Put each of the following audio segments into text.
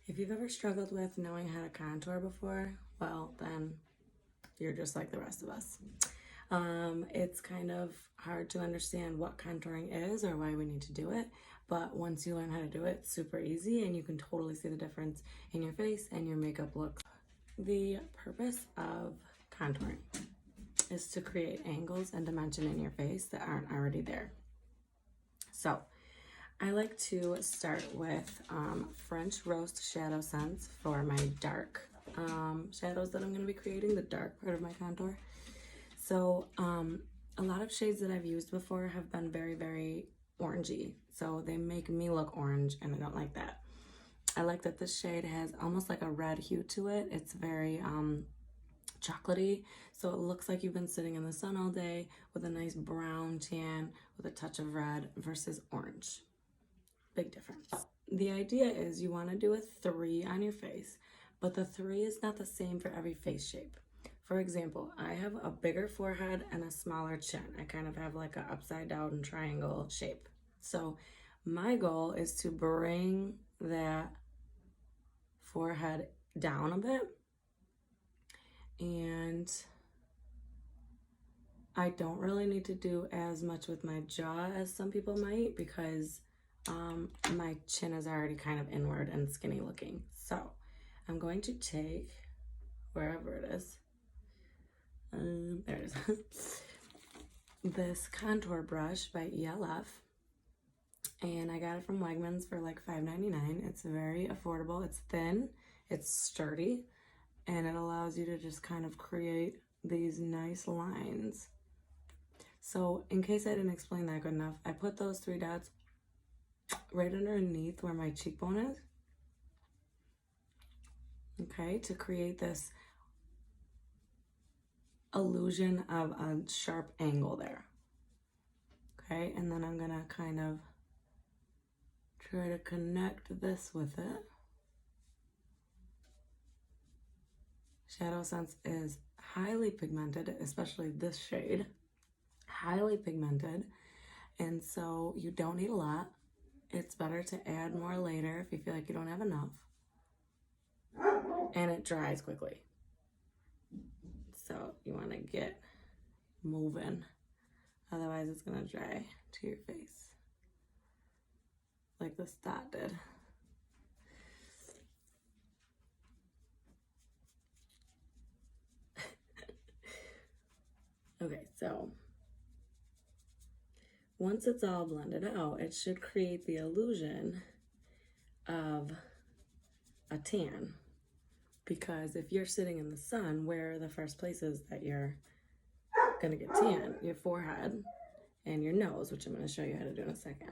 If you've ever struggled with knowing how to contour before, well, then you're just like the rest of us. It's kind of hard to understand what contouring is or why we need to do it, but once you learn how to do it, it's super easy and you can totally see the difference in your face and your makeup look. The purpose of contouring is to create angles and dimension in your face that aren't already there. So I like to start with French Roast Shadow Scents for my dark shadows that I'm going to be creating, the dark part of my contour. So a lot of shades that I've used before have been very, very orangey. So they make me look orange and I don't like that. I like that this shade has almost like a red hue to it. It's very chocolatey, so it looks like you've been sitting in the sun all day with a nice brown tan with a touch of red versus orange. Big difference. The idea is you want to do a 3 on your face, but the 3 is not the same for every face shape. For example, I have a bigger forehead and a smaller chin. I kind of have like an upside down triangle shape. So my goal is to bring that forehead down a bit, and I don't really need to do as much with my jaw as some people might because my chin is already kind of inward and skinny looking. So I'm going to take wherever it is, there it is, this contour brush by ELF, and I got it from Wegmans for like $5.99. It's very affordable, it's thin, it's sturdy, and it allows you to just kind of create these nice lines. So in case I didn't explain that good enough, I put those 3 dots right underneath where my cheekbone is, okay, to create this illusion of a sharp angle there, okay, and then I'm gonna kind of try to connect this with it. Shadow Sense is highly pigmented, especially this shade, highly pigmented, and so you don't need a lot. It's better to add more later if you feel like you don't have enough, and it dries quickly. So you want to get moving, otherwise it's gonna dry to your face like this dot did. Okay, so once it's all blended out, it should create the illusion of a tan, because if you're sitting in the sun, where are the first places that you're gonna get tan? Your forehead and your nose, which I'm gonna show you how to do in a second.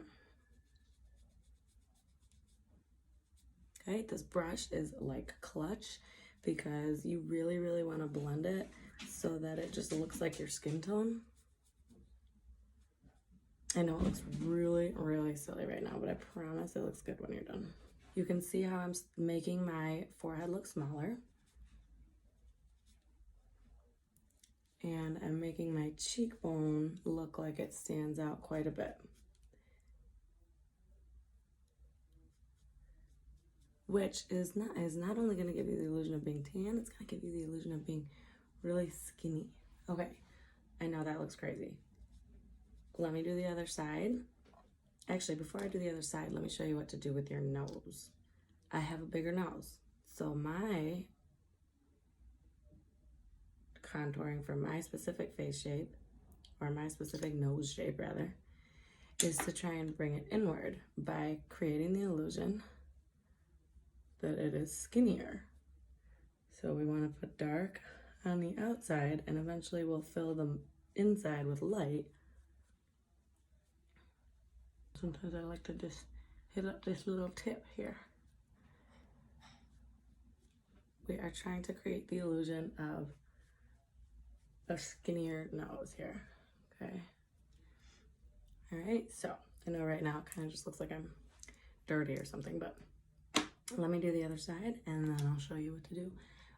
Okay, this brush is like clutch because you really, really want to blend it so that it just looks like your skin tone. I know it looks really, really silly right now, but I promise it looks good when you're done. You can see how I'm making my forehead look smaller. And I'm making my cheekbone look like it stands out quite a bit. Which is not only going to give you the illusion of being tan, it's going to give you the illusion of being really skinny. Okay, I know that looks crazy. Let me do the other side. Actually, before I do the other side, let me show you what to do with your nose. I have a bigger nose, so my contouring for my specific face shape, or my specific nose shape rather, is to try and bring it inward by creating the illusion that it is skinnier. So we want to put dark on the outside, and eventually we'll fill the inside with light. Sometimes I like to just hit up this little tip here. We are trying to create the illusion of a skinnier nose here, okay? All right, so I know right now it kind of just looks like I'm dirty or something, but let me do the other side and then I'll show you what to do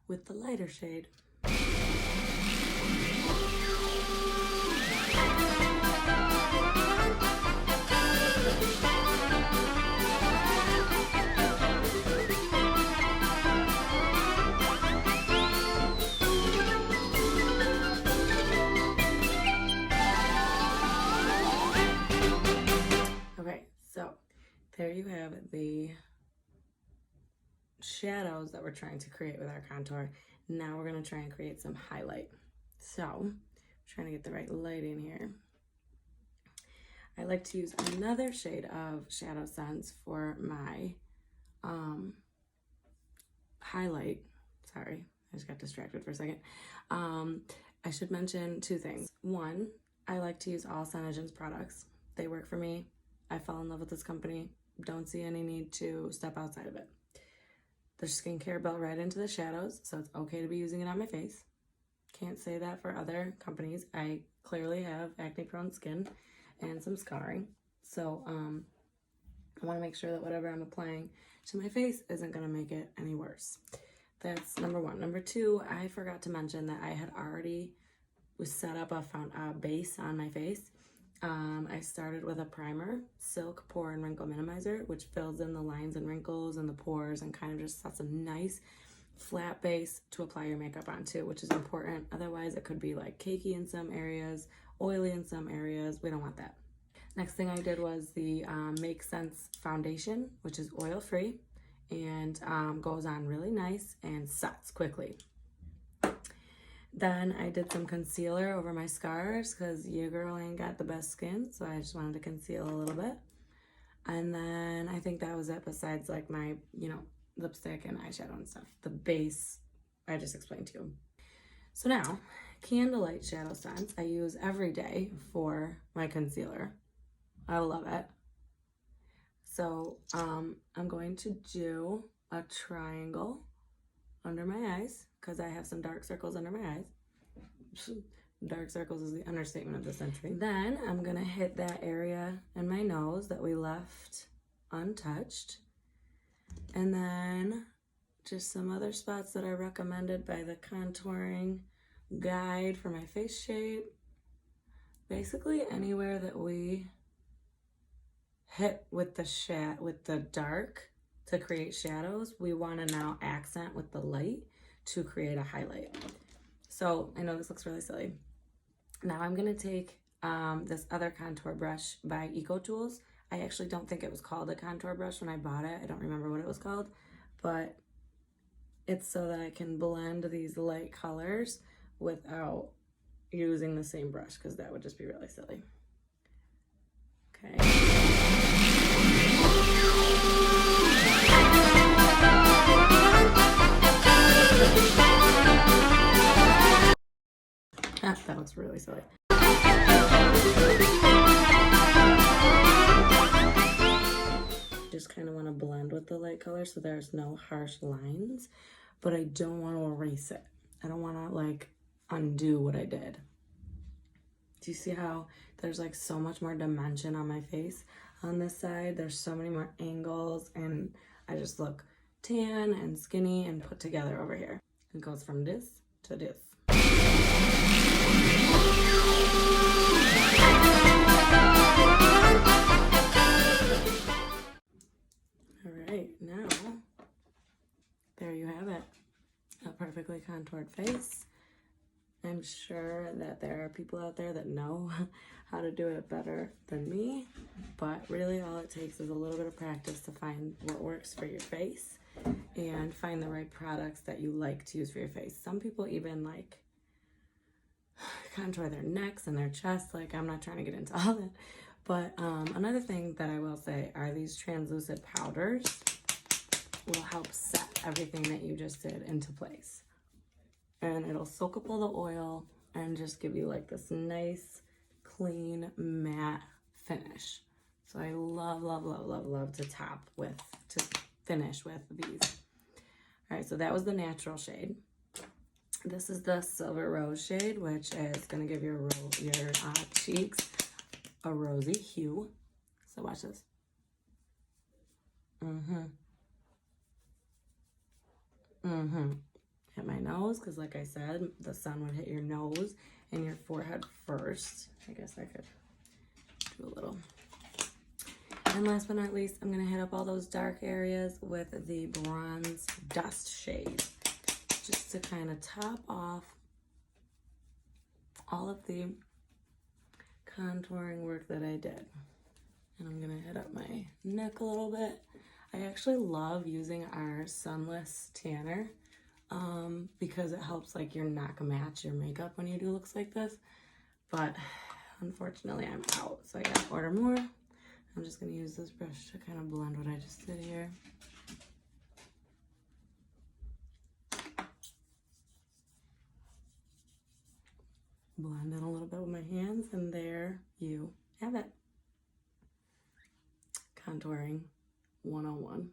with the lighter shade. the shadows that we're trying to create with our contour. Now we're going to try and create some highlight. So I'm trying to get the right lighting here. I like to use another shade of Shadow Sense for my highlight. Sorry, I just got distracted for a second. I should mention two things. One, I like to use all SeneGence products. They work for me. I fell in love with this company. Don't see any need to step outside of it. The skincare built right into the shadows, so it's okay to be using it on my face. Can't say that for other companies. I clearly have acne-prone skin and some scarring. So I want to make sure that whatever I'm applying to my face isn't going to make it any worse. That's number one. Number two, I forgot to mention that I had already set up a base on my face. I started with a primer, Silk Pore and Wrinkle Minimizer, which fills in the lines and wrinkles and the pores and kind of just sets a nice flat base to apply your makeup onto, which is important. Otherwise, it could be like cakey in some areas, oily in some areas. We don't want that. Next thing I did was the Make Sense foundation, which is oil-free and goes on really nice and sets quickly. Then I did some concealer over my scars because your girl ain't got the best skin, so I just wanted to conceal a little bit. And then I think that was it, besides like my, lipstick and eyeshadow and stuff. The base I just explained to you. So now, Candlelight Shadow Sense I use every day for my concealer. I love it. So I'm going to do a triangle under my eyes because I have some dark circles under my eyes. Dark circles is the understatement of the century. Then I'm gonna hit that area in my nose that we left untouched. And then just some other spots that are recommended by the contouring guide for my face shape. Basically anywhere that we hit with the dark to create shadows, we want to now accent with the light to create a highlight. So I know this looks really silly. Now I'm going to take this other contour brush by EcoTools. I actually don't think it was called a contour brush when I bought it. I don't remember what it was called, but it's so that I can blend these light colors without using the same brush, because that would just be really silly. Okay. That looks really silly. Just kind of want to blend with the light color so there's no harsh lines, but I don't want to erase it. I don't want to like undo what I did. Do you see how there's like so much more dimension on my face on this side? There's so many more angles and I just look tan and skinny and put together over here. It goes from this to this. All right, now there you have it. A perfectly contoured face. I'm sure that there are people out there that know how to do it better than me, but really all it takes is a little bit of practice to find what works for your face and find the right products that you like to use for your face. Some people even like contour their necks and their chest. Like, I'm not trying to get into all that, but another thing that I will say are these translucent powders will help set everything that you just did into place. And it'll soak up all the oil and just give you like this nice, clean, matte finish. So I love, love, love, love, love to finish with these. All right, so that was the natural shade. This is the Silver Rose shade, which is gonna give your cheeks a rosy hue. So watch this. Hit my nose, because like I said, the sun would hit your nose and your forehead first. I guess I could do a little. And last but not least, I'm going to hit up all those dark areas with the Bronze Dust shade, just to kind of top off all of the contouring work that I did. And I'm going to hit up my neck a little bit. I actually love using our Sunless Tanner because it helps like your not match your makeup when you do looks like this. But unfortunately I'm out, so I gotta order more. I'm just gonna use this brush to kind of blend what I just did here. Blend it a little bit with my hands, and there you have it. Contouring 101.